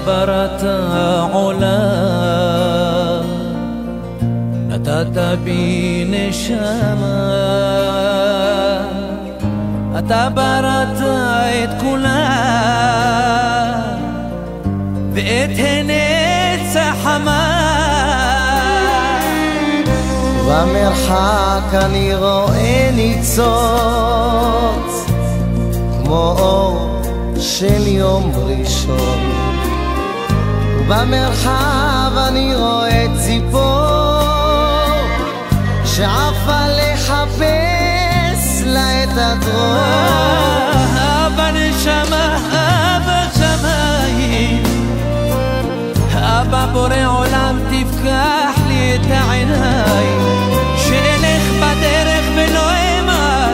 בראת העולם, נתת בי נשמה, אתה בראת את כולם ואת הנצח חמה. במרחק אני רואה ניצוץ כמו אור של יום ראשון, במרחב אני רואה ציפור שעפה לחפש לה את הדרום. אבא נשמה, אבא שמיים, אבא בורא עולם תפקח לי את העיניים, שאלך בדרך ולא אמר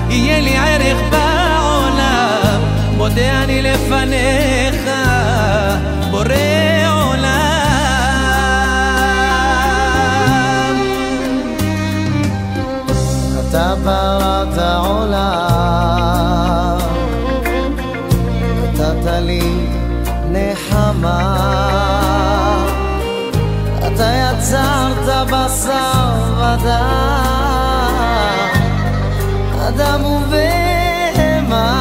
יהיה לי ערך בעולם, מודה אני לפניך בורא עולם. אתה בראת העולם, נתת לי נחמה, אתה יצרת בשר ודם, אדם ובהמה.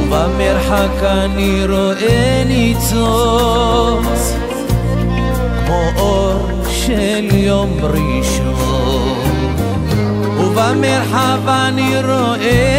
ובמרחק אני רואה ניצוץ כמו אור של יום ראשון, ובמרחב אני רואה